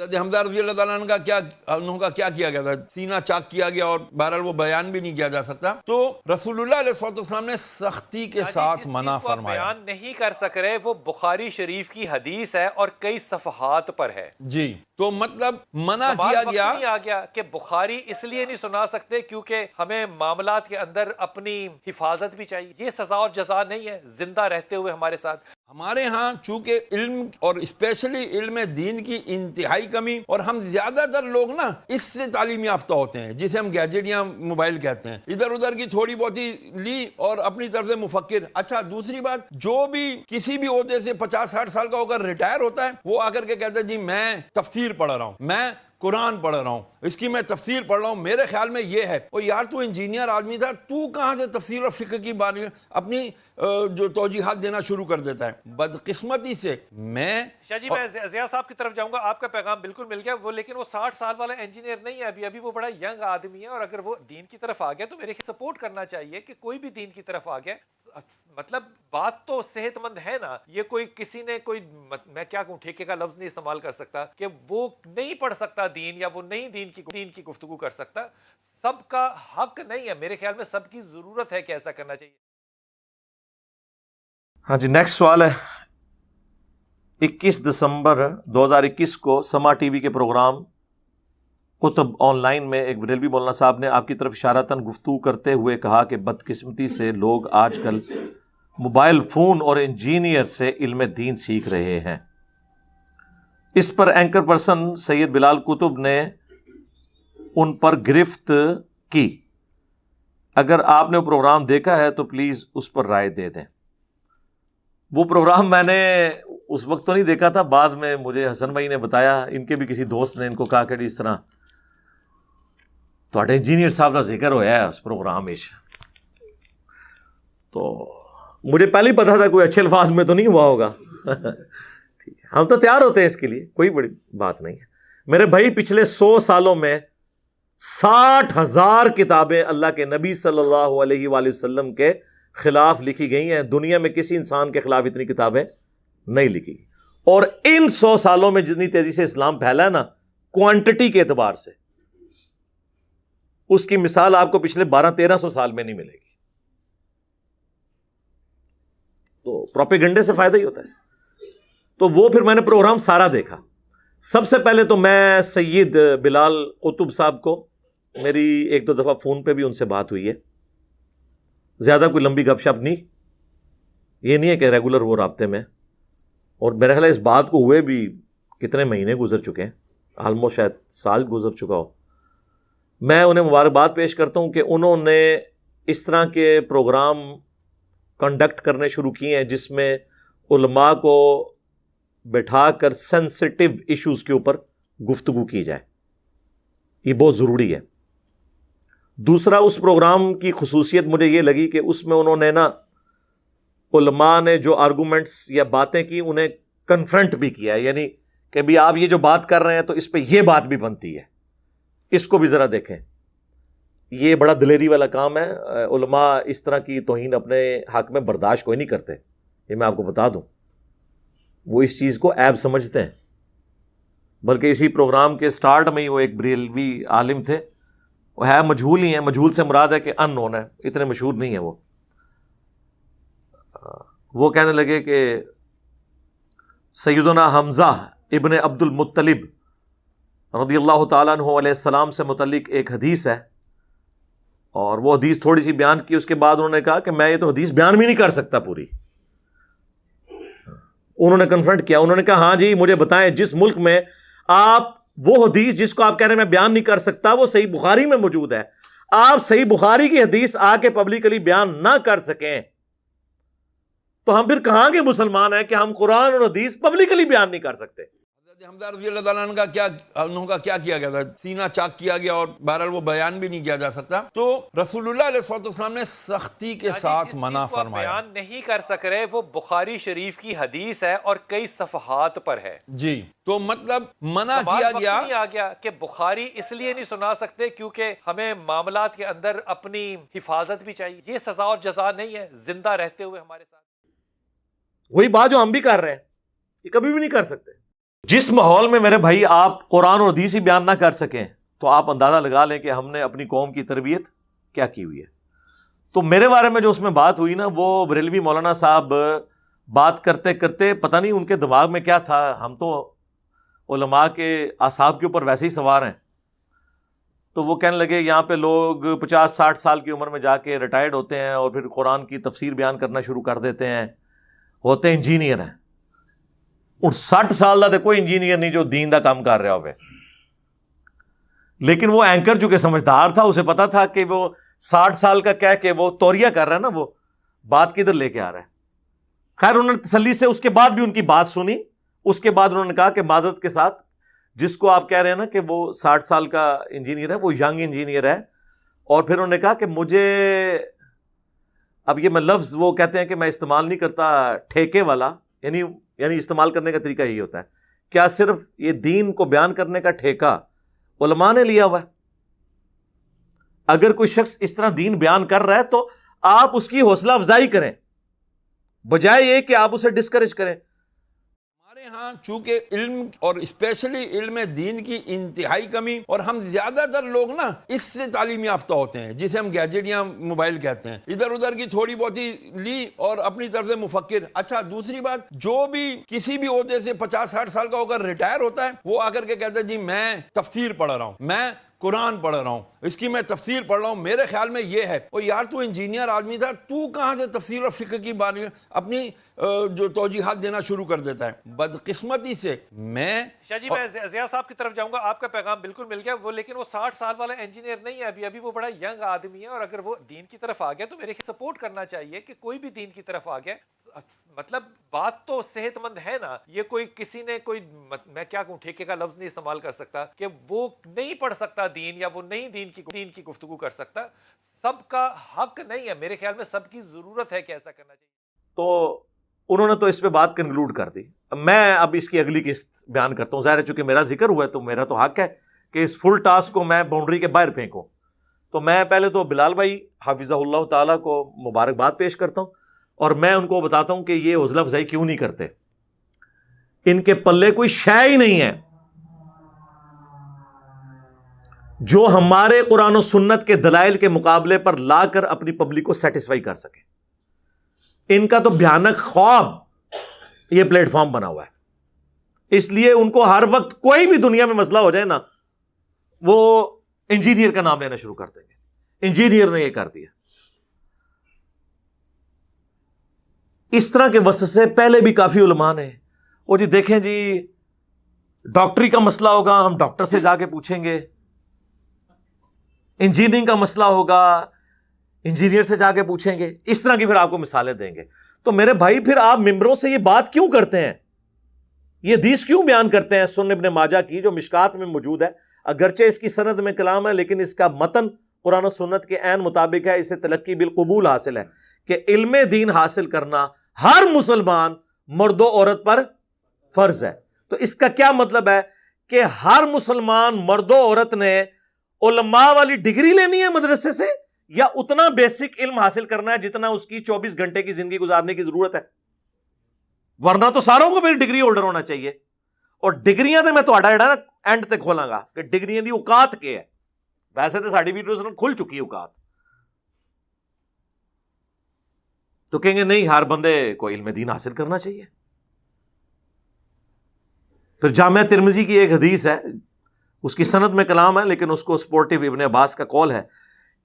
حضرت حمزہ رضی اللہ تعالیٰ عنہ کا کیا گیا تھا؟ سینہ چاک کیا گیا، اور بہرحال وہ بیان بھی نہیں کیا جا سکتا. تو رسول اللہ علیہ السلام نے سختی کے ساتھ منع فرمایا. بیان نہیں کر سک رہے وہ بخاری شریف کی حدیث ہے اور کئی صفحات پر ہے. جی تو مطلب منع کیا گیا. نہیں آ گیا کہ بخاری اس لیے نہیں سنا سکتے کیونکہ ہمیں معاملات کے اندر اپنی حفاظت بھی چاہیے. یہ سزا اور جزا نہیں ہے زندہ رہتے ہوئے ہمارے ساتھ. ہمارے ہاں چونکہ علم اور اسپیشلی علم دین کی انتہائی کمی، اور ہم زیادہ تر لوگ نا اس سے تعلیم یافتہ ہوتے ہیں جسے ہم گیجٹ یا موبائل کہتے ہیں، ادھر ادھر کی تھوڑی بہت ہی لی اور اپنی طرف سے مفکر. اچھا دوسری بات، جو بھی کسی بھی عہدے سے 50-60 سال کا ہو کر ریٹائر ہوتا ہے وہ آ کر کے کہتا ہے جی میں تفسیر پڑھ رہا ہوں، میں قرآن پڑھ رہا ہوں، اس کی میں تفسیر پڑھ رہا ہوں، میرے خیال میں یہ ہے. اور یار تو انجینئر آدمی تھا، تو کہاں سے تفسیر اور فقہ کی بات اپنی جو توجیحات دینا شروع کر دیتا ہے؟ بدقسمتی سے میں شاہ جی میں ضیاء صاحب کی طرف جاؤں گا. آپ کا پیغام بالکل مل گیا. وہ لیکن وہ 60 سال والا انجینئر نہیں ہے، ابھی وہ بڑا ینگ آدمی ہے، اور اگر وہ دین کی طرف آ گیا تو میرے سپورٹ کرنا چاہیے کہ کوئی بھی دین کی طرف آ گیا. مطلب بات تو صحت مند ہے نا. یہ کوئی کسی نے کوئی میں کیا کہوں ٹھیکے کا لفظ نہیں استعمال کر سکتا کہ وہ نہیں پڑھ سکتا دین، یا وہ نہیں دین کی گفتگو کر سکتا. سب کا حق نہیں ہے میرے خیال میں، سب کی ضرورت ہے کہ ایسا کرنا چاہیے. ہاں جی، نیکسٹ سوال ہے. 21 دسمبر 2021 کو سما ٹی وی کے پروگرام قطب آن لائن میں ایک بریلوی مولانا صاحب نے آپ کی طرف اشارتاً گفتگو کرتے ہوئے کہا کہ بدقسمتی سے لوگ آج کل موبائل فون اور انجینئر سے علم دین سیکھ رہے ہیں. اس پر اینکر پرسن سید بلال قطب نے ان پر گرفت کی. اگر آپ نے وہ پروگرام دیکھا ہے تو پلیز اس پر رائے دے دیں. وہ پروگرام میں نے اس وقت تو نہیں دیکھا تھا، بعد میں مجھے حسن بھائی نے بتایا، ان کے بھی کسی دوست نے ان کو کہا کہ اس طرح تو انجینئر صاحب کا ذکر ہوا ہے اس پروگرام میں. تو مجھے پہلے ہی پتا تھا کوئی اچھے الفاظ میں تو نہیں ہوا ہوگا. ہم تو تیار ہوتے ہیں اس کے لیے، کوئی بڑی بات نہیں ہے. میرے بھائی پچھلے 100 سالوں میں 60,000 کتابیں اللہ کے نبی صلی اللہ علیہ وآلہ وسلم کے خلاف لکھی گئی ہیں. دنیا میں کسی انسان کے خلاف اتنی کتابیں نہیں لکھی گئی. اور ان 100 سالوں میں جتنی تیزی سے اسلام پھیلا ہے نا، کوانٹٹی کے اعتبار سے اس کی مثال آپ کو پچھلے 1200-1300 سال میں نہیں ملے گی. تو پروپیگنڈے سے فائدہ ہی ہوتا ہے. تو وہ پھر میں نے پروگرام سارا دیکھا. سب سے پہلے تو میں سید بلال قطب صاحب کو، میری 1-2 دفعہ فون پہ بھی ان سے بات ہوئی ہے، زیادہ کوئی لمبی گپ شپ نہیں، یہ نہیں ہے کہ ریگولر وہ رابطے میں. اور میرا خیال ہے اس بات کو ہوئے بھی کتنے مہینے گزر چکے ہیں، آلموسٹ شاید سال گزر چکا ہو. میں انہیں مبارکباد پیش کرتا ہوں کہ انہوں نے اس طرح کے پروگرام کنڈکٹ کرنے شروع کیے ہیں جس میں علماء کو بٹھا کر سینسٹیو ایشوز کے اوپر گفتگو کی جائے. یہ بہت ضروری ہے. دوسرا، اس پروگرام کی خصوصیت مجھے یہ لگی کہ اس میں انہوں نے نا علماء نے جو آرگومنٹس یا باتیں کی انہیں کنفرنٹ بھی کیا ہے. یعنی کہ بھی آپ یہ جو بات کر رہے ہیں تو اس پہ یہ بات بھی بنتی ہے، اس کو بھی ذرا دیکھیں. یہ بڑا دلیری والا کام ہے. علماء اس طرح کی توہین اپنے حق میں برداشت کوئی نہیں کرتے، یہ میں آپ کو بتا دوں. وہ اس چیز کو عیب سمجھتے ہیں. بلکہ اسی پروگرام کے سٹارٹ میں ہی وہ ایک بریلوی عالم تھے، وہ ہے مجہول ہی ہیں، مجہول سے مراد ہے کہ ان نون ہے، اتنے مشہور نہیں ہیں. وہ کہنے لگے کہ سیدنا حمزہ ابن عبد المطلب رضی اللہ تعالیٰ عنہ علیہ السلام سے متعلق ایک حدیث ہے، اور وہ حدیث تھوڑی سی بیان کی. اس کے بعد انہوں نے کہا کہ میں یہ تو حدیث بیان بھی نہیں کر سکتا پوری. انہوں نے کنفرنٹ کیا، انہوں نے کہا ہاں جی مجھے بتائیں، جس ملک میں آپ وہ حدیث جس کو آپ کہہ رہے ہیں میں بیان نہیں کر سکتا وہ صحیح بخاری میں موجود ہے، آپ صحیح بخاری کی حدیث آ کے پبلکلی بیان نہ کر سکیں تو ہم پھر کہاں کے مسلمان ہیں کہ ہم قرآن اور حدیث پبلکلی بیان نہیں کر سکتے. حمزہ رضی اللہ تعالیٰ عنہ کا کیا گیا تھا؟ سینہ چاک کیا گیا، اور بہرحال وہ بیان بھی نہیں کیا جا سکتا. تو رسول اللہ علیہ السلام نے سختی کے ساتھ منع فرمایا. بیان نہیں کر سک رہے وہ بخاری شریف کی حدیث ہے اور کئی صفحات پر ہے. جی تو مطلب منع کیا گیا. نہیں آ گیا کہ بخاری اس لیے نہیں سنا سکتے کیونکہ ہمیں معاملات کے اندر اپنی حفاظت بھی چاہیے. یہ سزا اور جزا نہیں ہے زندہ رہتے ہوئے ہمارے ساتھ. وہی بات جو ہم بھی کر رہے ہیں، یہ کبھی بھی نہیں کر سکتے. جس ماحول میں میرے بھائی آپ قرآن اور حدیث ہی بیان نہ کر سکیں تو آپ اندازہ لگا لیں کہ ہم نے اپنی قوم کی تربیت کیا کی ہوئی ہے. تو میرے بارے میں جو اس میں بات ہوئی نا، وہ بریلوی مولانا صاحب بات کرتے کرتے پتہ نہیں ان کے دماغ میں کیا تھا. ہم تو علماء کے اعصاب کے اوپر ویسے ہی سوار ہیں. تو وہ کہنے لگے یہاں پہ لوگ 50-60 سال کی عمر میں جا کے ریٹائرڈ ہوتے ہیں اور پھر قرآن کی تفسیر بیان کرنا شروع کر دیتے ہیں، ہوتے انجینئر ہیں. اور 60 سال دا کوئی انجینئر نہیں جو دین دا کام کر رہا ہوئے. لیکن وہ اینکر جو کہ سمجھدار تھا، اسے پتا تھا کہ وہ 60 سال کا کہہ کے وہ توریہ کر رہا ہے نا، وہ بات کدھر لے کے آ رہا ہے. خیر انہوں نے تسلی سے اس کے بعد بھی ان کی بات سنی. اس کے بعد انہوں نے کہا کہ معذرت کے ساتھ، جس کو آپ کہہ رہے ہیں نا کہ وہ 60 سال کا انجینئر ہے، وہ ینگ انجینئر ہے. اور پھر انہوں نے کہا کہ مجھے، اب یہ میں لفظ وہ کہتے ہیں کہ میں استعمال نہیں کرتا، ٹھیکے والا، یعنی استعمال کرنے کا طریقہ یہی ہوتا ہے. کیا صرف یہ دین کو بیان کرنے کا ٹھیکہ علماء نے لیا ہوا ہے؟ اگر کوئی شخص اس طرح دین بیان کر رہا ہے تو آپ اس کی حوصلہ افزائی کریں، بجائے یہ کہ آپ اسے ڈسکریج کریں. ہمارے ہاں چونکہ علم اور اسپیشلی علم دین کی انتہائی کمی، اور ہم زیادہ تر لوگ نا اس سے تعلیم یافتہ ہوتے ہیں جسے ہم گیجٹ یا موبائل کہتے ہیں، ادھر ادھر کی تھوڑی بہت ہی لی اور اپنی طرف سے مفکر. اچھا دوسری بات، جو بھی کسی بھی عہدے سے 50-60 سال کا ہو کر ریٹائر ہوتا ہے، وہ آ کر کے کہتا ہے جی میں تفسیر پڑھ رہا ہوں، میں قرآن پڑھ رہا ہوں، اس کی میں تفسیر پڑھ رہا ہوں، میرے خیال میں یہ ہے. اور یار تو انجینئر آدمی تھا، تو کہاں سے تفسیر اور فقہ کی بات اپنی جو توجیحات دینا شروع کر دیتا ہے؟ بدقسمتی سے میں شاہ جی میں ضیاء صاحب کی طرف جاؤں گا. آپ کا پیغام بالکل مل گیا. وہ لیکن وہ 60 سال والا انجینئر نہیں ہے ابھی وہ بڑا ینگ آدمی ہے، اور اگر وہ دین کی طرف آ گیا تو میرے سپورٹ کرنا چاہیے کہ کوئی بھی دین کی طرف آ گیا. مطلب بات تو صحت مند ہے نا. یہ کوئی کسی نے کوئی، میں کیا کہوں، ٹھیکے کا لفظ نہیں استعمال کر سکتا کہ وہ نہیں پڑھ سکتا دین، یا وہ نہیں دین کی گفتگو کر سکتا. سب کا حق نہیں ہے میرے خیال میں، سب کی ضرورت ہے کہ ایسا کرنا چاہیے. تو انہوں نے تو اس پہ بات کنکلوڈ کر دی. میں اب اس کی اگلی قسط بیان کرتا ہوں. ظاہر ہے چونکہ میرا ذکر ہوا ہے تو میرا تو حق ہے کہ اس فل ٹاسک کو میں باؤنڈری کے باہر پھینکوں. تو میں پہلے تو بلال بھائی حافظہ اللہ تعالیٰ کو مبارکباد پیش کرتا ہوں، اور میں ان کو بتاتا ہوں کہ یہ حوصلہ افزائی کیوں نہیں کرتے. ان کے پلے کوئی شے ہی نہیں ہے جو ہمارے قرآن و سنت کے دلائل کے مقابلے پر لا کر اپنی پبلک کو سیٹسفائی کر سکے. ان کا تو بھیانک خواب یہ پلیٹ فارم بنا ہوا ہے. اس لیے ان کو ہر وقت کوئی بھی دنیا میں مسئلہ ہو جائے نا، وہ انجینئر کا نام لینا شروع کر دیں گے، انجینئر نے یہ کر دیا. اس طرح کے وسوسے پہلے بھی کافی علماء نے، وہ جی دیکھیں جی ڈاکٹری کا مسئلہ ہوگا ہم ڈاکٹر سے جا کے پوچھیں گے، انجینئرنگ کا مسئلہ ہوگا انجینئر سے جا کے پوچھیں گے. اس طرح کی پھر آپ کو مثالیں دیں گے. تو میرے بھائی پھر آپ ممبروں سے یہ بات کیوں کرتے ہیں، یہ حدیث کیوں بیان کرتے ہیں سنن ابن ماجہ کی جو مشکات میں موجود ہے؟ اگرچہ اس کی سند میں کلام ہے لیکن اس کا متن قرآن و سنت کے عین مطابق ہے. اسے تلقی بالقبول حاصل ہے کہ علم دین حاصل کرنا ہر مسلمان مرد و عورت پر فرض ہے. تو اس کا کیا مطلب ہے کہ ہر مسلمان مرد و عورت نے علماء والی ڈگری لینی ہے مدرسے سے، یا اتنا بیسک علم حاصل کرنا ہے جتنا اس کی 24 گھنٹے کی زندگی گزارنے کی ضرورت ہے؟ ورنہ تو ساروں کو بھی ڈگری ہولڈر ہونا چاہیے. اور ڈگریاں تو میں تھوڑا جڑا نا اینڈ تک کھولاں گا کہ ڈگریاں دی اوقات کے ہے. ویسے تو ساڈی ویڈیوز کھل چکی ہے اوقات. تو کہیں گے نہیں ہر بندے کو علم دین حاصل کرنا چاہیے. پھر جامعہ ترمذی کی ایک حدیث ہے، اس کی سند میں کلام ہے لیکن اس کو سپورٹیو ابن عباس کا قول ہے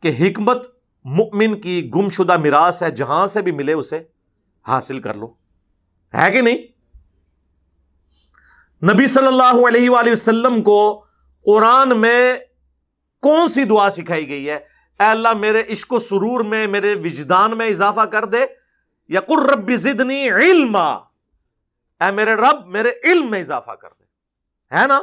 کہ حکمت مؤمن کی گم شدہ میراث ہے، جہاں سے بھی ملے اسے حاصل کر لو. ہے کہ نہیں؟ نبی صلی اللہ علیہ وآلہ وسلم کو قرآن میں کون سی دعا سکھائی گئی ہے؟ اے اللہ میرے عشق و سرور میں، میرے وجدان میں اضافہ کر دے، یا قل رب زدنی علما، اے میرے رب میرے علم میں اضافہ کر دے. ہے نا؟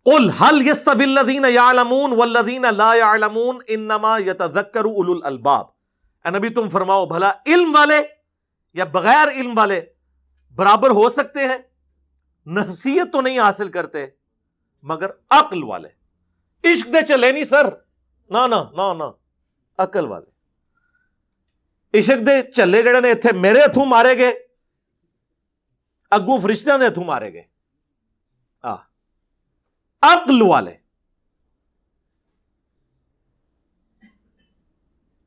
قل هل يستوي الذين يعلمون والذين لا يعلمون انما يتذكر اولو الالباب. اے نبی تم فرماؤ بھلا علم والے یا بغیر علم والے برابر ہو سکتے ہیں؟ نصیحت تو نہیں حاصل کرتے مگر عقل والے. عشق دے چلے نہیں سر، نہ عقل والے. ਇਸ਼ਕ ਦੇ ਝੱਲੇ ਜਿਹੜੇ ਨੇ ਇੱਥੇ ਮੇਰੇ ਹੱਥੋਂ ਮਾਰੇ ਗਏ, ਅੱਗੋਂ ਫਰਿਸ਼ਤਿਆਂ ਦੇ ਹੱਥੋਂ ਮਾਰੇ ਗਏ। ਅਕਲ ਵਾਲੇ।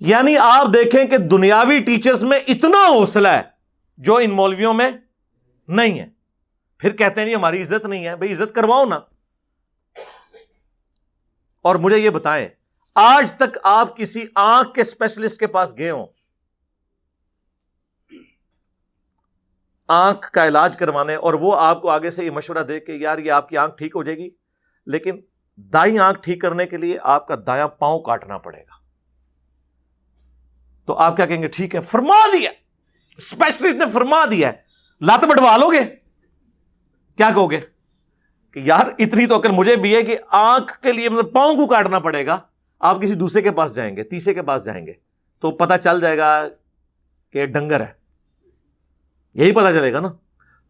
یعنی آپ دیکھیں کہ دنیاوی ٹیچرز میں اتنا حوصلہ ہے جو ان مولویوں میں نہیں ہے. پھر کہتے ہیں نہیں ہماری عزت نہیں ہے. بھئی عزت کرواؤ نا. اور مجھے یہ بتائیں آج تک آپ کسی آنکھ کے اسپیشلسٹ کے پاس گئے ہوں آنکھ کا علاج کروانے, اور وہ آپ کو آگے سے یہ مشورہ دے کہ یار یہ آپ کی آنکھ ٹھیک ہو جائے گی, لیکن دائیں آنکھ ٹھیک کرنے کے لیے آپ کا دایاں پاؤں کاٹنا پڑے گا, تو آپ کیا کہیں گے؟ ٹھیک ہے, فرما دیا اسپیشلسٹ نے, فرما دیا ہے, لات بٹوا لو گے؟ کیا کہو گے کہ یار اتنی تو عقل مجھے بھی ہے کہ آنکھ کے لیے مطلب پاؤں کو کاٹنا پڑے گا. آپ کسی دوسرے کے پاس جائیں گے, تیسرے کے پاس جائیں گے, تو پتہ چل جائے گا کہ یہ ڈنگر ہے, یہی پتہ چلے گا نا.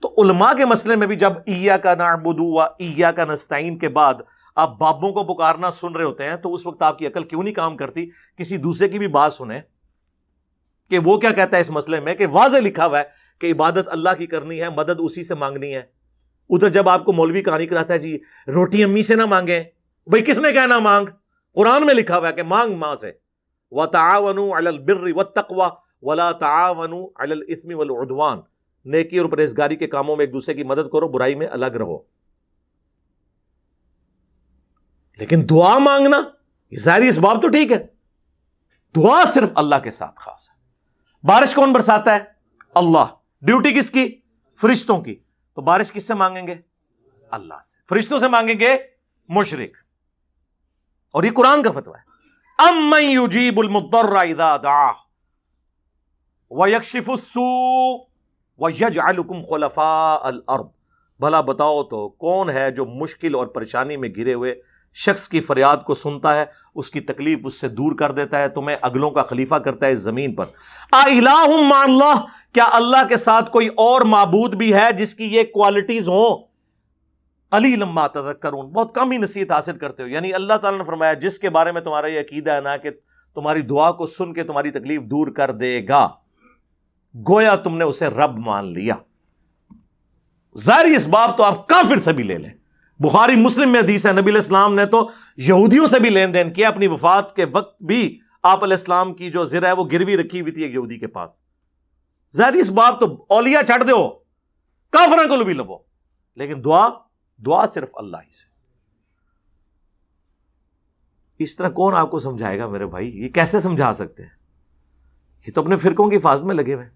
تو علماء کے مسئلے میں بھی جب ایاک نعبد و ایاک نستعین کے بعد آپ بابوں کو پکارنا سن رہے ہوتے ہیں, تو اس وقت آپ کی عقل کیوں نہیں کام کرتی کسی دوسرے کی بھی بات سنیں کہ وہ کیا کہتا ہے اس مسئلے میں, کہ واضح لکھا ہوا ہے کہ عبادت اللہ کی کرنی ہے, مدد اسی سے مانگنی ہے. ادھر جب آپ کو مولوی کہانی کراتا ہے جی روٹی امی سے نہ مانگیں, بھئی کس نے کہنا مانگ؟ قرآن میں لکھا ہوا ہے کہ مانگ ماں سے. وَتَعَاوَنُوا عَلَى الْبِرِّ وَالتَّقْوَى وَلَا تَعَاوَنُوا عَلَى الْإِثْمِ وَالْعُدْوَانِ. نیکی اور پرہیزگاری کے کاموں میں ایک دوسرے کی مدد کرو, برائی میں الگ رہو. لیکن دعا مانگنا یہ ظاہری اسباب تو ٹھیک ہے, دعا صرف اللہ کے ساتھ خاص ہے. بارش کون برساتا ہے؟ اللہ. ڈیوٹی کس کی؟ فرشتوں کی. تو بارش کس سے مانگیں گے؟ اللہ سے. فرشتوں سے مانگیں گے مشرک. اور یہ قرآن کا فتویٰ ہے. امن یجیب المضطر اذا دعاہ ویکشف السوء ویجعلکم خلفاء الارض. بھلا بتاؤ تو کون ہے جو مشکل اور پریشانی میں گھرے ہوئے شخص کی فریاد کو سنتا ہے, اس کی تکلیف اس سے دور کر دیتا ہے, تمہیں اگلوں کا خلیفہ کرتا ہے اس زمین پر. اِلٰہٌ مع اللہ, کیا اللہ کے ساتھ کوئی اور معبود بھی ہے جس کی یہ کوالٹیز ہوں؟ قلیلا ما تذکرون, بہت کم ہی نصیحت حاصل کرتے ہو. یعنی اللہ تعالیٰ نے فرمایا جس کے بارے میں تمہارا یہ عقیدہ ہے نا کہ تمہاری دعا کو سن کے تمہاری تکلیف دور کر دے گا, گویا تم نے اسے رب مان لیا. ظاہری اسباب تو آپ کافر سے بھی لے لیں. بخاری مسلم میں حدیث ہے, نبی علیہ السلام نے تو یہودیوں سے بھی لین دین کیا. اپنی وفات کے وقت بھی آپ علیہ السلام کی جو زرہ ہے وہ گروی رکھی ہوئی تھی ایک یہودی کے پاس. ظاہری اسباب تو اولیاء چھڑ دو, کافروں کو بھی لبو, لیکن دعا صرف اللہ ہی سے. اس طرح کون آپ کو سمجھائے گا میرے بھائی؟ یہ کیسے سمجھا سکتے ہیں؟ یہ تو اپنے فرقوں کی حفاظت میں لگے ہوئے.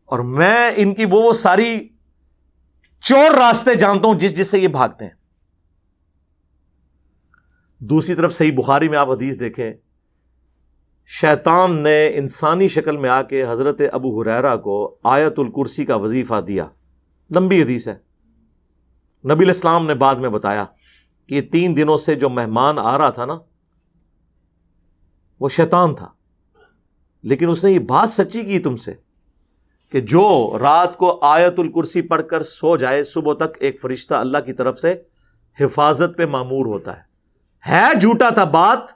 اور میں ان کی وہ ساری چور راستے جانتا ہوں جس سے یہ بھاگتے ہیں. دوسری طرف صحیح بخاری میں آپ حدیث دیکھیں, شیطان نے انسانی شکل میں آ کے حضرت ابو ہریرہ کو آیت الکرسی کا وظیفہ دیا. لمبی حدیث ہے. نبی علیہ السلام نے بعد میں بتایا کہ یہ 3 دنوں سے جو مہمان آ رہا تھا نا وہ شیطان تھا, لیکن اس نے یہ بات سچی کی تم سے کہ جو رات کو آیت الکرسی پڑھ کر سو جائے صبح تک ایک فرشتہ اللہ کی طرف سے حفاظت پہ مامور ہوتا ہے. جھوٹا تھا, بات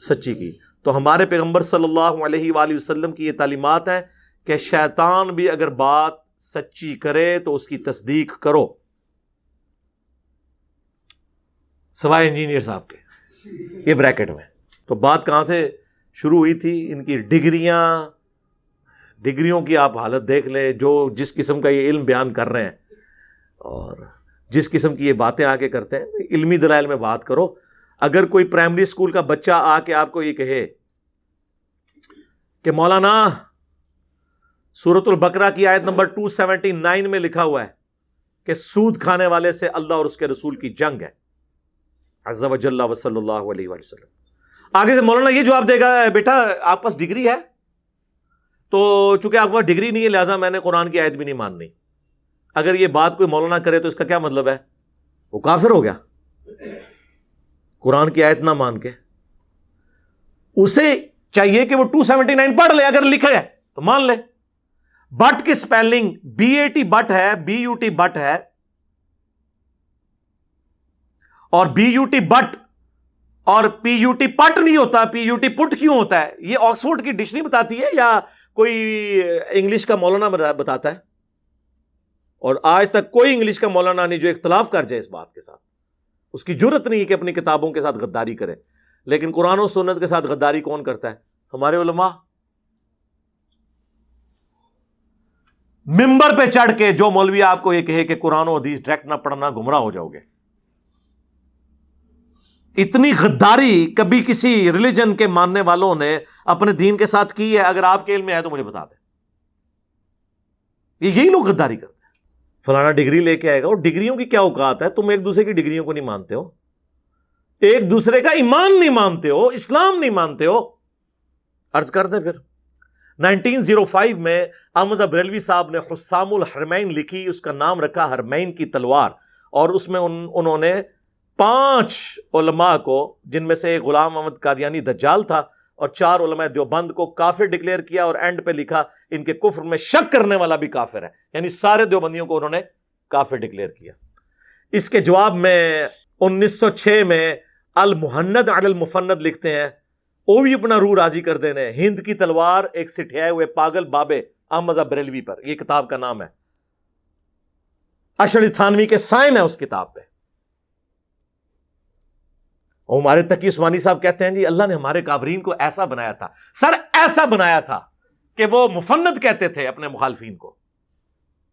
سچی کی. تو ہمارے پیغمبر صلی اللہ علیہ وآلہ وسلم کی یہ تعلیمات ہیں کہ شیطان بھی اگر بات سچی کرے تو اس کی تصدیق کرو, سوائے انجینئر صاحب کے. یہ بریکٹ میں. تو بات کہاں سے شروع ہوئی تھی؟ ان کی ڈگریوں کی آپ حالت دیکھ لیں, جو جس قسم کا یہ علم بیان کر رہے ہیں اور جس قسم کی یہ باتیں آ کے کرتے ہیں. علمی دلائل میں بات کرو. اگر کوئی پرائمری اسکول کا بچہ آ کے آپ کو یہ کہے کہ مولانا سورۃ البقرہ کی آیت نمبر 279 میں لکھا ہوا ہے کہ سود کھانے والے سے اللہ اور اس کے رسول کی جنگ ہے, عز وجل و صلی اللہ علیہ وسلم, آگے سے مولانا یہ جواب دے گا بیٹا آپ پاس ڈگری ہے, تو چونکہ آپ کے پاس ڈگری نہیں ہے لہٰذا میں نے قرآن کی آیت بھی نہیں ماننی. اگر یہ بات کوئی مولانا کرے تو اس کا کیا مطلب ہے؟ وہ کافر ہو گیا. قرآن کی آیت نہ مان کے اسے چاہیے کہ وہ 279 پڑھ لے, اگر لکھا ہے تو مان لے. بٹ کی سپیلنگ BAT بٹ ہے, BUT بٹ ہے, اور BUT بٹ اور PUT پٹ نہیں ہوتا. PUT پٹ کیوں ہوتا ہے؟ یہ آکسفورڈ کی ڈکشنری بتاتی ہے یا کوئی انگلش کا مولانا بتاتا ہے؟ اور آج تک کوئی انگلش کا مولانا نہیں جو اختلاف کر جائے اس بات کے ساتھ. اس کی جرت نہیں ہے کہ اپنی کتابوں کے ساتھ غداری کرے. لیکن قرآن و سنت کے ساتھ غداری کون کرتا ہے؟ ہمارے علماء. ممبر پہ چڑھ کے جو مولوی آپ کو یہ کہے کہ قرآن و حدیث ڈائریکٹ نہ پڑھنا گمراہ ہو جاؤ گے. اتنی غداری کبھی کسی ریلیجن کے ماننے والوں نے اپنے دین کے ساتھ کی ہے؟ اگر آپ کے علم میں ہے تو مجھے بتا دیں. یہی لوگ غداری کرتے ہیں. فلانا ڈگری لے کے آئے گا. اور ڈگریوں کی کیا اوقات ہے؟ تم ایک دوسرے کی ڈگریوں کو نہیں مانتے ہو, ایک دوسرے کا ایمان نہیں مانتے ہو, اسلام نہیں مانتے ہو. عرض کر دیں پھر 1905 میں احمد بریلوی صاحب نے حسام الحرمین لکھی, اس کا نام رکھا حرمین کی تلوار, اور اس میں انہوں نے 5 علماء کو, جن میں سے ایک غلام احمد قادیانی دجال تھا, اور 4 علماء دیوبند کو کافر ڈکلیئر کیا, اور اینڈ پہ لکھا ان کے کفر میں شک کرنے والا بھی کافر ہے. یعنی سارے دیوبندیوں کو انہوں نے کافر ڈکلیئر کیا. اس کے جواب میں 1906 میں المحند علی المفند لکھتے ہیں, وہ بھی اپنا روح راضی کر دینے, ہند کی تلوار ایک سٹھیائے ہوئے پاگل بابے احمد بریلوی پر. یہ کتاب کا نام ہے. اشعری تھانوی کے سائن ہے اس کتاب پہ. اور ہمارے تقی عثمانی صاحب کہتے ہیں جی اللہ نے ہمارے کافرین کو ایسا بنایا تھا, سر ایسا بنایا تھا کہ وہ مفند کہتے تھے اپنے مخالفین کو.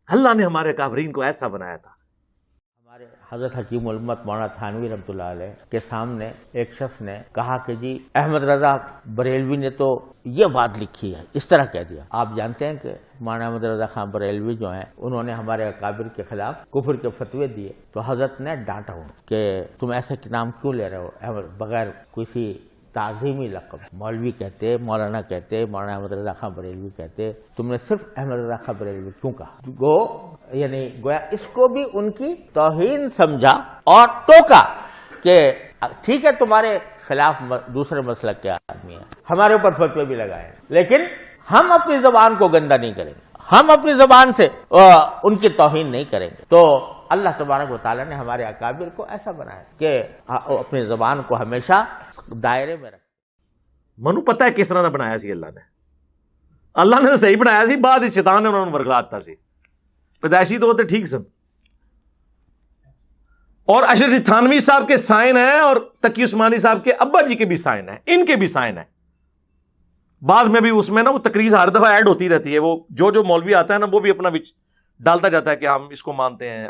اللہ نے ہمارے کافرین کو ایسا بنایا تھا. ہمارے حضرت حکیم الامت مولانا تھانوی رحمۃ اللہ علیہ کے سامنے ایک شخص نے کہا کہ جی احمد رضا بریلوی نے تو یہ بات لکھی ہے, اس طرح کہہ دیا. آپ جانتے ہیں کہ مولانا احمد رضا خان بریلوی جو ہیں انہوں نے ہمارے اکابر کے خلاف کفر کے فتوے دیے, تو حضرت نے ڈانٹا ہوں کہ تم ایسے نام کیوں لے رہے ہو احمد بغیر کسی تعظیمی لقب. مولوی کہتے, مولانا کہتے, مولانا احمد رضا خان بریلوی کہتے, تم نے صرف احمد رضا خان بریلوی کیوں کہا؟ یعنی گویا اس کو بھی ان کی توہین سمجھا اور ٹوکا کہ ٹھیک ہے تمہارے خلاف دوسرے مسلک کے آدمی ہیں, ہمارے اوپر فتوے بھی لگائے, لیکن ہم اپنی زبان کو گندا نہیں کریں گے, ہم اپنی زبان سے ان کی توہین نہیں کریں گے. تو اللہ تبارک و تعالیٰ نے ہمارے اکابر کو ایسا بنایا کہ اپنی زبان کو ہمیشہ دائرے میں رکھیں. منو پتہ ہے کس طرح بنایا سی اللہ نے صحیح بنایا سی, بعد شیطان نے انہوں نے ورگلاتا سی. پیدائشی تو ہوتے ٹھیک سن. اور اشرف تھانوی صاحب کے سائن ہیں, اور تقی عثمانی صاحب کے ابا جی کے بھی سائن ہیں, ان کے بھی سائن ہیں. بعد میں بھی اس میں نا وہ تقریر ہر دفعہ ایڈ ہوتی رہتی ہے, وہ جو مولوی آتا ہے نا وہ بھی اپنا وچ ڈالتا جاتا ہے کہ ہم اس کو مانتے ہیں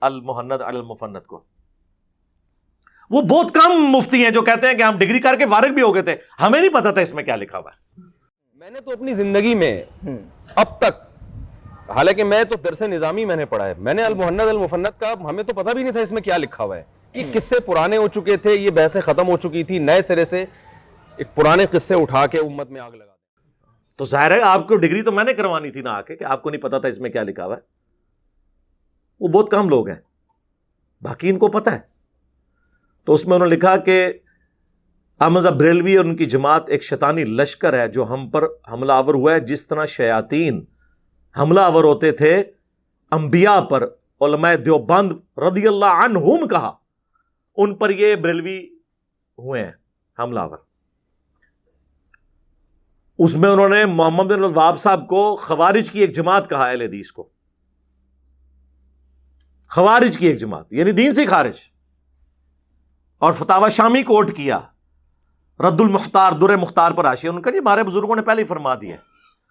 المحند علی المفند کو. وہ بہت کم مفتی ہیں جو کہتے ہیں کہ ہم ڈگری کر کے فارغ بھی ہو گئے تھے, ہمیں نہیں پتا تھا اس میں کیا لکھا ہوا ہے. میں نے تو اپنی زندگی میں اب تک, حالانکہ میں تو درس نظامی میں نے پڑھا ہے, میں نے المحند المفند کا ہمیں تو پتہ بھی نہیں تھا اس میں کیا لکھا ہوا ہے. یہ قصے پرانے ہو چکے تھے, یہ بحثیں ختم ہو چکی تھی, نئے سرے سے ایک پرانے قصے اٹھا کے امت میں آگ لگا. تو ظاہر ہے آپ کو ڈگری تو میں نے کروانی تھی نہ آ کے, کہ آپ کو نہیں پتا تھا اس میں کیا لکھا ہوا ہے. وہ بہت کم لوگ ہیں, باقی ان کو پتا ہے. تو اس میں انہوں نے لکھا کہ احمد بریلوی اور ان کی جماعت ایک شیطانی لشکر ہے جو ہم پر حملہ آور ہوا ہے, جس طرح شیاطین حملہ آور ہوتے تھے انبیاء پر. علماء دیوبند رضی اللہ عنہم کہا, ان پر یہ بریلوی ہوئے ہیں حملہ آور. اس میں انہوں نے محمد بن الوہاب صاحب کو خوارج کی ایک جماعت کہا, اہل حدیث کو خوارج کی ایک جماعت, یعنی دین سے خارج. اور فتاوی شامی کوٹ کیا, رد المختار در مختار پر حاشیہ, ان کا جی ہمارے بزرگوں نے پہلے ہی فرما دیا ہے.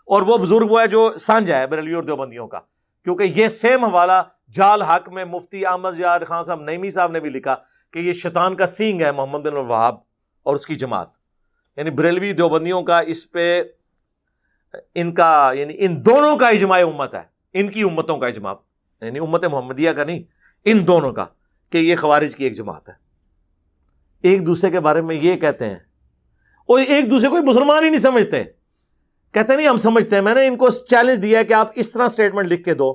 اور وہ بزرگ وہ ہے جو سانجا ہے بریلوی اور دیوبندیوں کا, کیونکہ یہ سیم حوالہ جال حق میں مفتی احمد یار خان صاحب نعیمی صاحب نے بھی لکھا کہ یہ شیطان کا سینگ ہے محمد بن الوہاب اور اس کی جماعت. یعنی بریلوی دیوبندیوں کا اس پہ ان کا, یعنی ان دونوں کا اجماع امت ہے, ان کی امتوں کا اجماع, یعنی امت محمدیہ کا نہیں, ان دونوں کا, کہ یہ خوارج کی ایک جماعت ہے. ایک دوسرے کے بارے میں یہ کہتے ہیں, اور ایک دوسرے کو مسلمان ہی نہیں سمجھتے. کہتے نہیں ہم سمجھتے ہیں. میں نے ان کو چیلنج دیا ہے کہ آپ اس طرح سٹیٹمنٹ لکھ کے دو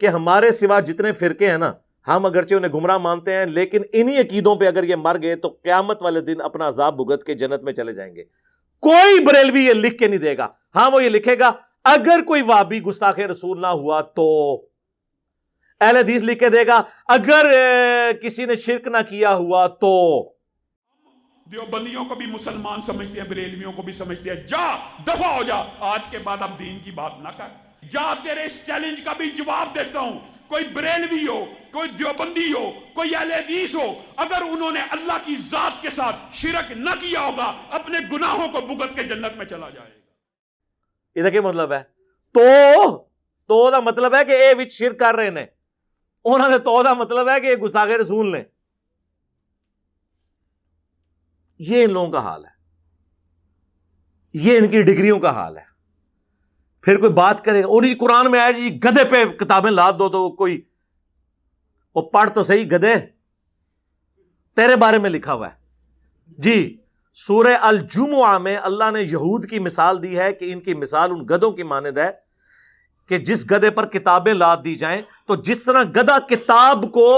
کہ ہمارے سوا جتنے فرقے ہیں نا, ہم اگرچہ انہیں گمراہ مانتے ہیں, لیکن انہی عقیدوں پہ اگر یہ مر گئے تو قیامت والے دن اپنا عذاب بھگت کے جنت میں چلے جائیں گے. کوئی بریلوی یہ لکھ کے نہیں دے گا. ہاں وہ یہ لکھے گا اگر کوئی وہابی گستاخ رسول نہ ہوا تو, اہل حدیث لکھ کے دے گا اگر کسی نے شرک نہ کیا ہوا تو. دیوبندیوں کو بھی مسلمان سمجھتے ہیں, بریلویوں کو بھی سمجھتے ہیں. جا دفع ہو جا, آج کے بعد اب دین کی بات نہ کر. جا تیرے اس چیلنج کا بھی جواب دیتا ہوں، کوئی بریلوی ہو، کوئی دیوبندی ہو، کوئی اہل حدیث ہو، اگر انہوں نے اللہ کی ذات کے ساتھ شرک نہ کیا ہوگا، اپنے گناہوں کو بھگت کے جنت میں چلا جائے گا۔ یہ کیا مطلب ہے؟ تو دا مطلب ہے کہ اے وچ شرک کر رہے نے، انہوں نے تو دا مطلب ہے کہ یہ گستاخ رسول نے۔ یہ ان لوگوں کا حال ہے، یہ ان کی ڈگریوں کا حال ہے۔ پھر کوئی بات کرے گا اور جی قرآن میں آیا جی گدھے پہ کتابیں لاد دو، تو کوئی وہ پڑھ تو صحیح، گدھے تیرے بارے میں لکھا ہوا ہے جی۔ سورہ الجمعہ میں اللہ نے یہود کی مثال دی ہے کہ ان کی مثال ان گدھوں کی مانند ہے کہ جس گدھے پر کتابیں لاد دی جائیں تو جس طرح گدھا کتاب کو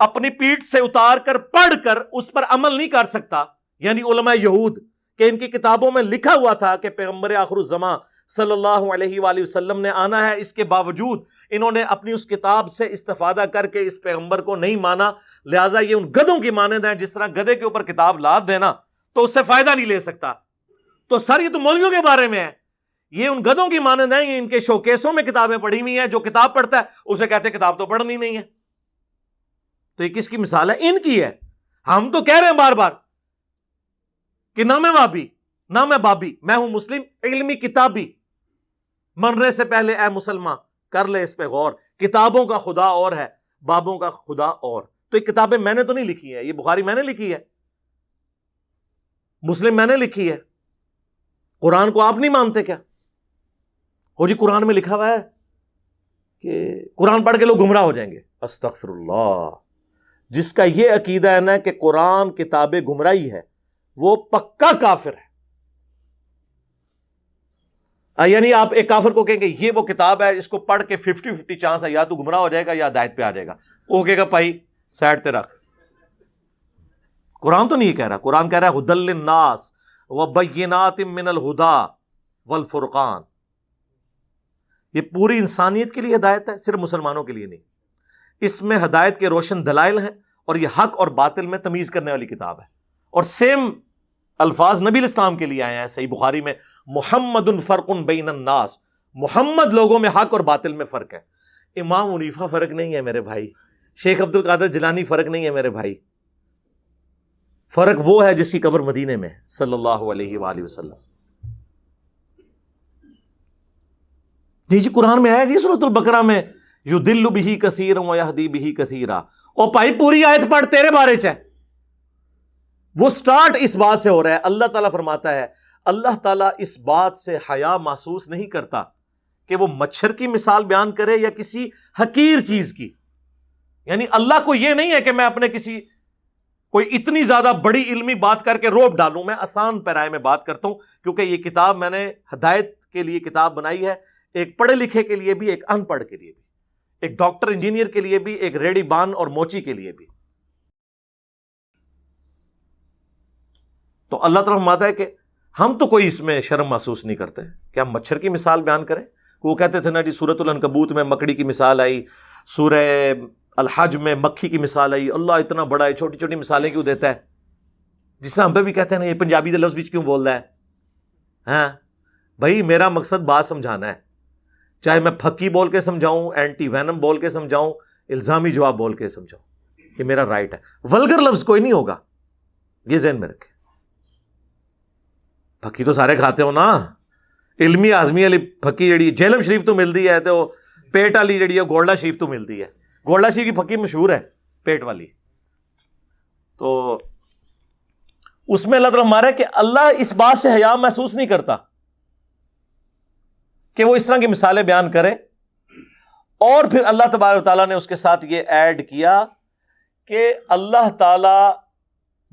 اپنی پیٹھ سے اتار کر پڑھ کر اس پر عمل نہیں کر سکتا، یعنی علماء یہود کہ ان کی کتابوں میں لکھا ہوا تھا کہ پیغمبر آخر الزمان صلی اللہ علیہ وآلہ وسلم نے آنا ہے، اس کے باوجود انہوں نے اپنی اس کتاب سے استفادہ کر کے اس پیغمبر کو نہیں مانا، لہٰذا یہ ان گدھوں کی مانند ہیں۔ جس طرح گدھے کے اوپر کتاب لاد دینا تو اس سے فائدہ نہیں لے سکتا، تو سر یہ تو مولویوں کے بارے میں ہے، یہ ان گدھوں کی مانند ہیں، یہ ان کے شوکیسوں میں کتابیں پڑھی ہوئی ہیں، جو کتاب پڑھتا ہے اسے کہتے ہیں کتاب تو پڑھنی نہیں ہے۔ تو یہ کس کی مثال ہے؟ ان کی ہے۔ ہم تو کہہ رہے ہیں بار بار کہ نہ میں وابی نہ میں بابی، میں ہوں مسلم علمی کتابی۔ مرنے سے پہلے اے مسلمان کر لے اس پہ غور، کتابوں کا خدا اور ہے، بابوں کا خدا اور۔ تو یہ کتابیں میں نے تو نہیں لکھی ہے، یہ بخاری میں نے لکھی ہے، مسلم میں نے لکھی ہے، قرآن کو آپ نہیں مانتے کیا؟ ہو جی قرآن میں لکھا ہوا ہے کہ قرآن پڑھ کے لوگ گمراہ ہو جائیں گے، استغفر اللہ۔ جس کا یہ عقیدہ ہے نا کہ قرآن کتاب گمراہی ہے وہ پکا کافر ہے۔ یعنی آپ ایک کافر کو کہیں گے یہ وہ کتاب ہے اس کو پڑھ کے 50-50 چانس ہے یا تو گمراہ ہو جائے گا یا ہدایت پہ آ جائے گا، وہ کہے گا بھائی سائڈ تے رکھ، قرآن تو نہیں کہہ رہا، قرآن کہہ رہا ہے ھدی للناس وبینات من الہدی والفرقان۔ یہ پوری انسانیت کے لیے ہدایت ہے، صرف مسلمانوں کے لیے نہیں۔ اس میں ہدایت کے روشن دلائل ہیں اور یہ حق اور باطل میں تمیز کرنے والی کتاب ہے، اور سیم الفاظ نبی الاسلام کے لیے آئے ہیں صحیح بخاری میں، محمد فرق بین الناس، محمد لوگوں میں حق اور باطل میں فرق ہے۔ امام حنیفہ فرق نہیں ہے میرے بھائی، شیخ عبد القادر جیلانی فرق نہیں ہے میرے بھائی، فرق وہ ہے جس کی قبر مدینے میں صلی اللہ علیہ وآلہ وسلم۔ جی قرآن میں آیا جی سورۃ البقرہ میں یضل بہ کثیرا ویہدی بہ کثیرا، او بھائی پوری آیت پڑھ تیرے بارے چ ہے۔ وہ سٹارٹ اس بات سے ہو رہا ہے، اللہ تعالیٰ فرماتا ہے اللہ تعالیٰ اس بات سے حیا محسوس نہیں کرتا کہ وہ مچھر کی مثال بیان کرے یا کسی حقیر چیز کی، یعنی اللہ کو یہ نہیں ہے کہ میں اپنے کسی کوئی اتنی زیادہ بڑی علمی بات کر کے روپ ڈالوں، میں آسان پیرائے میں بات کرتا ہوں، کیونکہ یہ کتاب میں نے ہدایت کے لیے کتاب بنائی ہے، ایک پڑھے لکھے کے لیے بھی، ایک ان پڑھ کے لیے بھی، ایک ڈاکٹر انجینئر کے لیے بھی، ایک ریڈی بان اور موچی کے لیے بھی۔ تو اللہ تعالیٰ فرماتا ہے کہ ہم تو کوئی اس میں شرم محسوس نہیں کرتے کہ ہم مچھر کی مثال بیان کریں۔ وہ کہتے تھے نا جی سورۃ العنکبوت میں مکڑی کی مثال آئی، سورہ الحج میں مکھی کی مثال آئی، اللہ اتنا بڑا ہے، چھوٹی چھوٹی مثالیں کیوں دیتا ہے؟ جس طرح ہم پہ بھی کہتے ہیں نا یہ پنجابی دے لفظ وچ کیوں بول رہا ہے؟ ہاں بھائی میرا مقصد بات سمجھانا ہے، چاہے میں پھکی بول کے سمجھاؤں، اینٹی وینم بول کے سمجھاؤں، الزامی جواب بول کے سمجھاؤں، یہ میرا رائٹ ہے۔ ولگر لفظ کوئی نہیں ہوگا، یہ ذہن میں رکھیں۔ پھکی تو سارے کھاتے ہو نا، علمی آزمی والی پھکی جڑی جہلم شریف تو ملتی ہے، تو پیٹ والی جڑی ہے گولڈا شریف تو ملتی ہے، گولڈا شریف کی پھکی مشہور ہے پیٹ والی۔ تو اس میں اللہ تعالیٰ ہمارا کہ اللہ اس بات سے حیا محسوس نہیں کرتا کہ وہ اس طرح کی مثالیں بیان کرے، اور پھر اللہ تبارک و تعالیٰ نے اس کے ساتھ یہ ایڈ کیا کہ اللہ تعالیٰ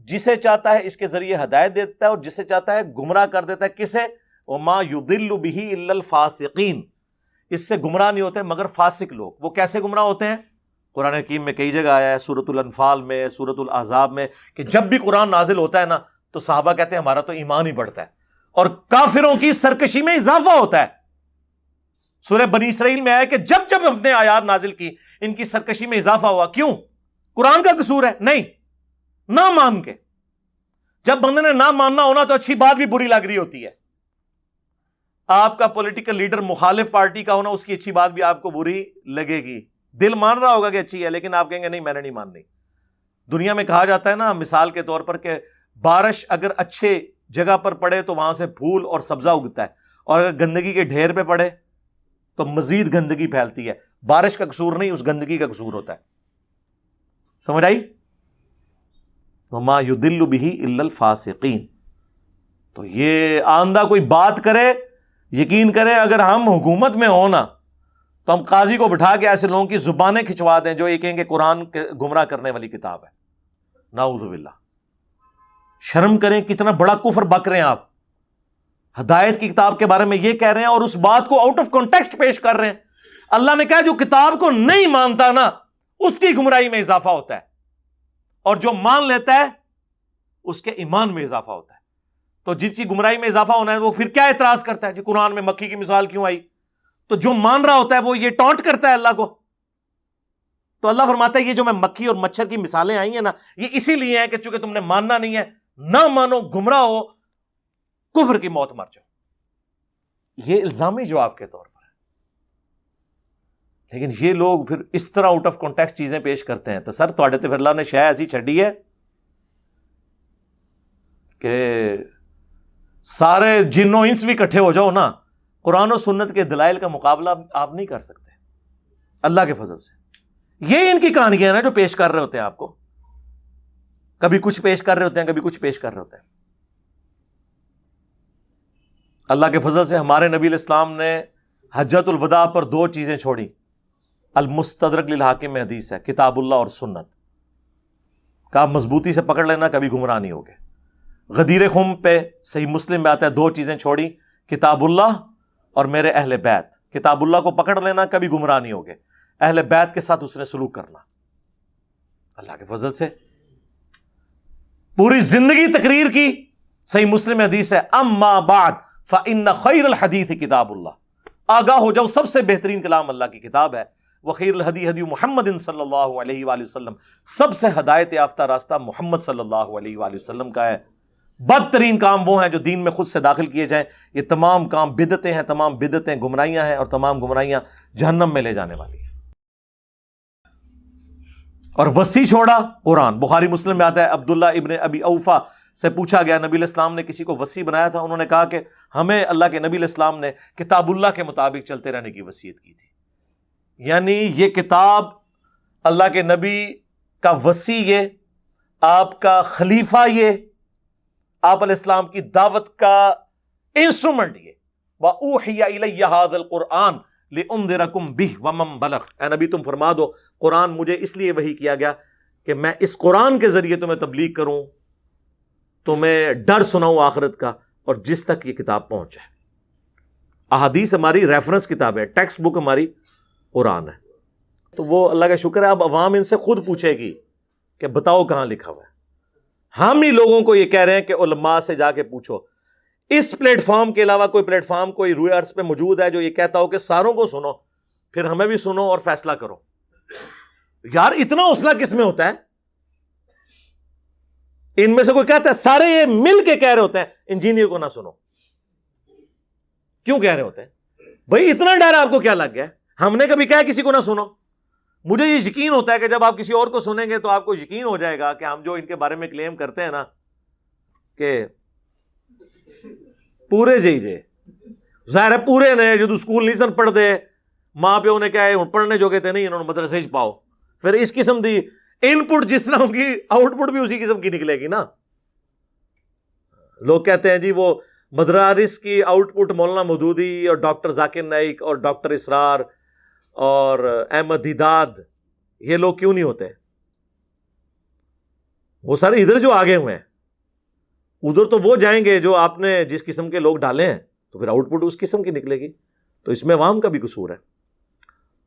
جسے چاہتا ہے اس کے ذریعے ہدایت دیتا ہے اور جسے چاہتا ہے گمراہ کر دیتا ہے۔ کسے؟ وَمَا يُضِلُّ بِهِ إِلَّا الْفَاسِقِينَ، اس سے گمراہ نہیں ہوتے مگر فاسق لوگ۔ وہ کیسے گمراہ ہوتے ہیں؟ قرآن حکیم میں کئی جگہ آیا ہے، سورۃ الانفال میں، سورۃ الاحزاب میں، کہ جب بھی قرآن نازل ہوتا ہے نا تو صحابہ کہتے ہیں ہمارا تو ایمان ہی بڑھتا ہے، اور کافروں کی سرکشی میں اضافہ ہوتا ہے۔ سورہ بنی اسرائیل میں آیا کہ جب جب ہم نے آیات نازل کی ان کی سرکشی میں اضافہ ہوا۔ کیوں؟ قرآن کا قصور ہے؟ نہیں، نہ مان کے۔ جب بندے نے نہ ماننا ہونا تو اچھی بات بھی بری لگ رہی ہوتی ہے۔ آپ کا پولیٹیکل لیڈر مخالف پارٹی کا ہونا، اس کی اچھی بات بھی آپ کو بری لگے گی، دل مان رہا ہوگا کہ اچھی ہے، لیکن آپ کہیں گے نہیں میں نے نہیں ماننی۔ دنیا میں کہا جاتا ہے نا مثال کے طور پر کہ بارش اگر اچھے جگہ پر پڑے تو وہاں سے پھول اور سبزہ اگتا ہے، اور اگر گندگی کے ڈھیر پہ پڑے تو مزید گندگی پھیلتی ہے۔ بارش کا قصور نہیں، اس گندگی کا قصور ہوتا ہے۔ سمجھ آئی؟ وَمَا يُضِلُّ بِهِ إِلَّا الْفَاسِقِينَ۔ تو یہ آندہ کوئی بات کرے، یقین کرے اگر ہم حکومت میں ہوں نا تو ہم قاضی کو بٹھا کے ایسے لوگوں کی زبانیں کھچوا دیں جو یہ کہیں گے قرآن گمراہ کرنے والی کتاب ہے۔ نعوذ باللہ۔ شرم کریں، کتنا بڑا کفر بک رہے ہیں آپ، ہدایت کی کتاب کے بارے میں یہ کہہ رہے ہیں اور اس بات کو آؤٹ آف کانٹیکسٹ پیش کر رہے ہیں۔ اللہ نے کہا جو کتاب کو نہیں مانتا نا اس کی گمراہی میں اضافہ ہوتا ہے، اور جو مان لیتا ہے اس کے ایمان میں اضافہ ہوتا ہے۔ تو جس کی گمراہی میں اضافہ ہونا ہے وہ پھر کیا اعتراض کرتا ہے کہ قرآن میں مکھی کی مثال کیوں آئی؟ تو جو مان رہا ہوتا ہے وہ یہ ٹانٹ کرتا ہے اللہ کو۔ تو اللہ فرماتا ہے یہ جو میں مکھی اور مچھر کی مثالیں آئی ہیں نا یہ اسی لیے ہیں کہ چونکہ تم نے ماننا نہیں ہے، نہ مانو، گمراہ ہو، کفر کی موت مر جاؤ۔ یہ الزامی جواب کے طور پر ہے، لیکن یہ لوگ پھر اس طرح آؤٹ آف کانٹیکسٹ چیزیں پیش کرتے ہیں۔ تو سر تھوڑے تے پھر اللہ نے شے ایسی چھڈی ہے کہ سارے جن و انس بھی اکٹھے ہو جاؤ نا، قرآن و سنت کے دلائل کا مقابلہ آپ نہیں کر سکتے اللہ کے فضل سے۔ یہ ان کی کہانیاں ہیں نا جو پیش کر رہے ہوتے ہیں آپ کو، کبھی کچھ پیش کر رہے ہوتے ہیں، کبھی کچھ پیش کر رہے ہوتے ہیں۔ اللہ کے فضل سے ہمارے نبی علیہ السلام نے حجۃ الوداع پر 2 چیزیں چھوڑی۔ المستدرک للحاکم میں حدیث ہے، کتاب اللہ اور سنت کا مضبوطی سے پکڑ لینا، کبھی گمراہ نہیں ہوگے۔ غدیر خم پہ صحیح مسلم میں آتا ہے 2 چیزیں چھوڑی، کتاب اللہ اور میرے اہل بیت۔ کتاب اللہ کو پکڑ لینا، کبھی گمراہ نہیں ہوگے۔ اہل بیت کے ساتھ اس نے سلوک کرنا، اللہ کے فضل سے پوری زندگی تقریر کی۔ صحیح مسلم حدیث ہے، اما بعد فإن خیر الحدیث کتاب اللہ، آگاہ ہو جاؤ سب سے بہترین کلام اللہ کی کتاب ہے۔ وخیر الہدی ہدی محمد صلی اللہ علیہ وآلہ وسلم، سب سے ہدایت یافتہ راستہ محمد صلی اللہ علیہ وآلہ وسلم کا ہے۔ بدترین کام وہ ہیں جو دین میں خود سے داخل کیے جائیں، یہ تمام کام بدعتیں ہیں، تمام بدعتیں گمراہیاں ہیں، اور تمام گمراہیاں جہنم میں لے جانے والی ہیں۔ اور وسیع چھوڑا قرآن، بخاری مسلم میں آتا ہے، عبداللہ ابن ابی اوفا سے پوچھا گیا نبی علیہ السلام نے کسی کو وسیع بنایا تھا؟ انہوں نے کہا کہ ہمیں اللہ کے نبی علیہ السلام نے کتاب اللہ کے مطابق چلتے رہنے کی وصیت کی تھی۔ یعنی یہ کتاب اللہ کے نبی کا وصی، یہ آپ کا خلیفہ، یہ آپ علیہ السلام کی دعوت کا انسٹرومنٹ، یہ وَأُوحِيَ إِلَيَّ هَذَا الْقُرْآنُ لِأُنذِرَكُمْ بِهِ وَمَن بَلَغَ۔ اے نبی تم فرما دو قرآن مجھے اس لیے وحی کیا گیا کہ میں اس قرآن کے ذریعے تمہیں تبلیغ کروں، تمہیں ڈر سناؤں آخرت کا، اور جس تک یہ کتاب پہنچے۔ احادیث ہماری ریفرنس کتاب ہے، ٹیکسٹ بک ہماری قرآن ہے۔ تو وہ اللہ کا شکر ہے اب عوام ان سے خود پوچھے گی کہ بتاؤ کہاں لکھا ہوا ہے۔ ہم ہی لوگوں کو یہ کہہ رہے ہیں کہ علماء سے جا کے پوچھو۔ اس پلیٹ فارم کے علاوہ کوئی پلیٹ فارم کوئی روئے عرض پہ موجود ہے جو یہ کہتا ہو کہ ساروں کو سنو، پھر ہمیں بھی سنو اور فیصلہ کرو؟ یار اتنا حوصلہ کس میں ہوتا ہے؟ ان میں سے کوئی کہتا ہے، سارے یہ مل کے کہہ رہے ہوتے ہیں انجینئر کو نہ سنو۔ کیوں کہہ رہے ہوتے ہیں بھائی؟ اتنا ڈر آپ کو کیا لگ گیا؟ ہم نے کبھی کہا کسی کو نہ سنو؟ مجھے یہ یقین ہوتا ہے کہ جب آپ کسی اور کو سنیں گے تو آپ کو یقین ہو جائے گا کہ ہم جو ان کے بارے میں کلیم کرتے ہیں نا کہ پورے جی ظاہر ہے پورے نے جو اسکول نہیں سن پڑھ دے، ماں پیو نے کہا ہے پڑھنے جو کہتے نہیں انہوں نے مدرسے ہی پاؤ، پھر اس قسم دی ان پٹ جس طرح ہوگی آؤٹ پٹ بھی اسی قسم کی نکلے گی نا۔ لوگ کہتے ہیں جی وہ مدارس کی آؤٹ پٹ مولانا مودودی اور ڈاکٹر ذاکر نائک اور ڈاکٹر اسرار اور احمد دیداد، یہ لوگ کیوں نہیں ہوتے؟ وہ سارے ادھر جو آگے ہوئے ہیں، ادھر تو وہ جائیں گے جو آپ نے جس قسم کے لوگ ڈالے ہیں، تو پھر آؤٹ پٹ اس قسم کی نکلے گی۔ تو اس میں عوام کا بھی قصور ہے۔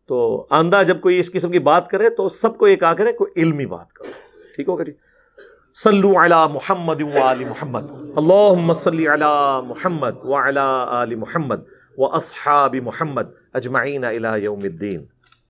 تو آندہ جب کوئی اس قسم کی بات کرے تو سب کو یہ کہا کرے کوئی علمی بات کرو، ٹھیک ہوگا جی؟ صلو علی محمد وآل محمد، اللہم صلی علی محمد وعلی آل محمد واصحاب محمد اجمعین الی یوم الدین۔